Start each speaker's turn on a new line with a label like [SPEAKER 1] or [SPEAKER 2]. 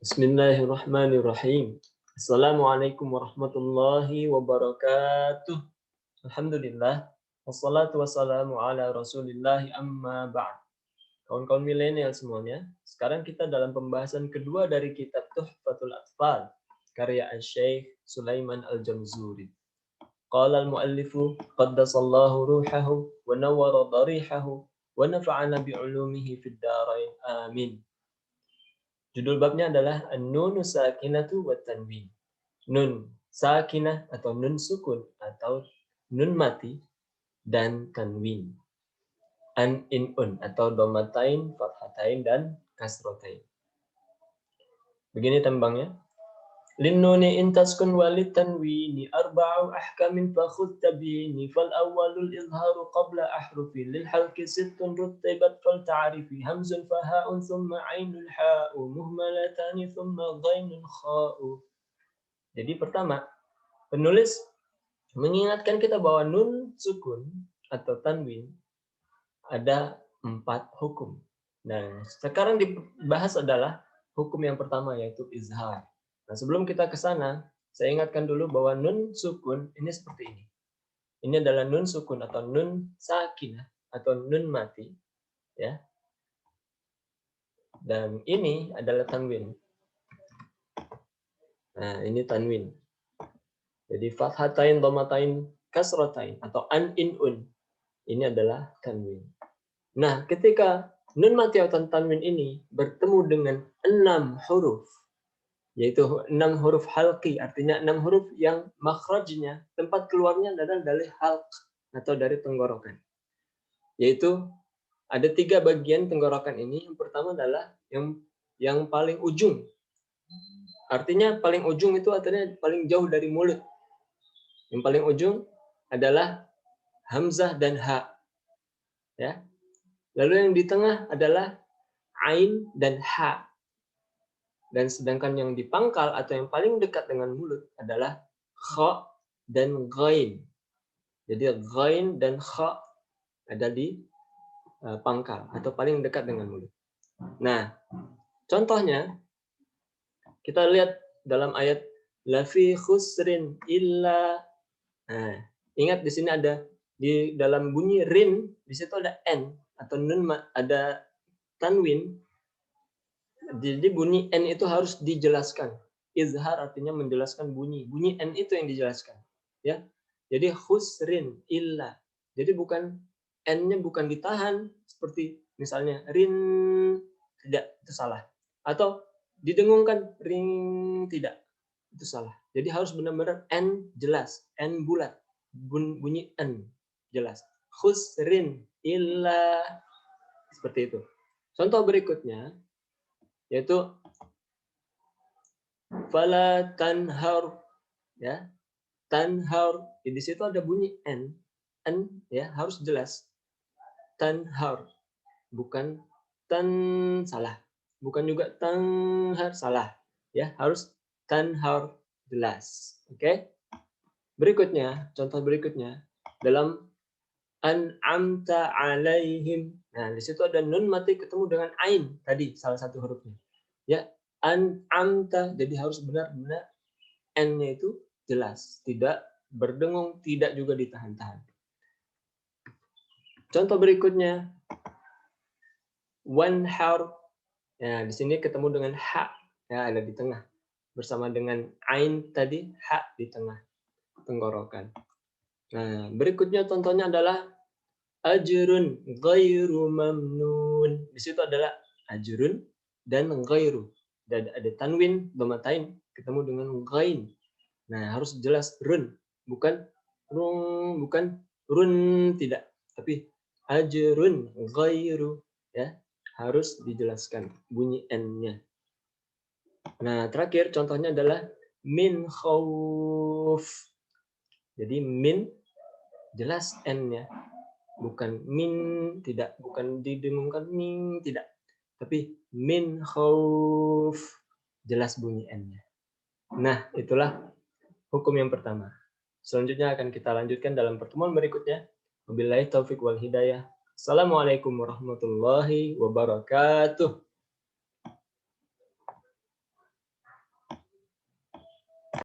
[SPEAKER 1] Bismillahirrahmanirrahim. Assalamualaikum warahmatullahi wabarakatuh. Alhamdulillah. Wassalatu wassalamu ala rasulillahi amma ba'd. Kawan-kawan milenial semuanya, sekarang kita dalam pembahasan kedua dari kitab Tuhfatul Atfal, karya Syekh Sulaiman Al-Jamzuri. Qala al-muallifu qaddasallahu ruhahu wa nawwara darihahu wa nafa'ana bi'ulumihi fid dharain amin. Judul babnya adalah An-Nunu Sakinatu wa Tanwin. Nun sakinah atau nun sukun atau nun mati dan tanwin. An in un atau domatain, fathatain dan kasrotain. Begini tembangnya. Linnuni in taskun walid tanwini arba'u ahkamin fakhud tabini fal awwalul izharu qabla ahrufi lil halqi sittun rutibat fal ta'rifi hamzun faha'un thumma ainul ha'u muhmalatani thumma ghainun kha'u. Jadi pertama, penulis mengingatkan kita bahwa nun sukun atau tanwin ada 4 hukum. Nah, sekarang dibahas adalah hukum yang pertama yaitu izhar. Nah, sebelum kita ke sana, saya ingatkan dulu bahwa nun sukun ini seperti ini. Ini adalah nun sukun atau nun sakinah atau nun mati, ya. Dan ini adalah tanwin. Nah, ini tanwin. Jadi fathatain, dhammatain, kasratain atau an in un. Ini adalah tanwin. Nah, ketika nun mati atau tanwin ini bertemu dengan 6 huruf, yaitu 6 huruf halqi, artinya 6 huruf yang makhrajnya, tempat keluarnya adalah dari halq atau dari tenggorokan. Yaitu ada 3 bagian tenggorokan ini. Yang pertama adalah yang paling ujung. Artinya paling ujung itu artinya paling jauh dari mulut. Yang paling ujung adalah hamzah dan ha. Ya. Lalu yang di tengah adalah ain dan ha. Dan sedangkan yang di pangkal atau yang paling dekat dengan mulut adalah kha dan ghain. Jadi ghain dan kha ada di pangkal atau paling dekat dengan mulut. Nah, contohnya kita lihat dalam ayat la fi khusrin illa. Nah, ingat di sini ada di dalam bunyi rin, di situ ada n atau nun, ada tanwin. Jadi bunyi n itu harus dijelaskan. Izhar artinya menjelaskan bunyi. Bunyi n itu yang dijelaskan. Ya. Jadi khusrin illa. Jadi bukan n-nya bukan ditahan seperti misalnya rin, tidak, itu salah. Atau didengungkan ring, tidak, itu salah. Jadi harus benar-benar n jelas, n bulat, bunyi n jelas. Khusrin illa, seperti itu. Contoh berikutnya yaitu fala tanhar, ya, tanhar. Di situ ada bunyi n ya harus jelas. Tanhar, bukan tan, salah. Bukan juga tanhar, salah. Ya, harus tanhar, jelas. Oke? Berikutnya, contoh berikutnya dalam an'amta alaihim. Nah, di situ ada nun mati ketemu dengan ain tadi, salah satu hurufnya. Ya, an'amta, jadi harus benar-benar n-nya itu jelas, tidak berdengung, tidak juga ditahan-tahan. Contoh berikutnya wanhar. Ya, di sini ketemu dengan ha, ya, ada di tengah. Bersama dengan ain tadi, ha di tengah tenggorokan. Nah, berikutnya contohnya adalah ajrun ghairu mamnun. Di situ adalah ajrun dan ghairu. Ada tanwin, dhammatain ketemu dengan ghain. Nah, harus jelas run, bukan rung, bukan run, tidak, tapi ajrun ghairu, ya. Harus dijelaskan bunyi n-nya. Nah, terakhir contohnya adalah min khauf. Jadi min jelas n-nya. Bukan min, tidak, bukan didengungkan min, tidak. Tapi min khauf, jelas bunyi n-nya. Nah, itulah hukum yang pertama. Selanjutnya akan kita lanjutkan dalam pertemuan berikutnya. Wabillahi taufik wal hidayah. Assalamualaikum warahmatullahi wabarakatuh.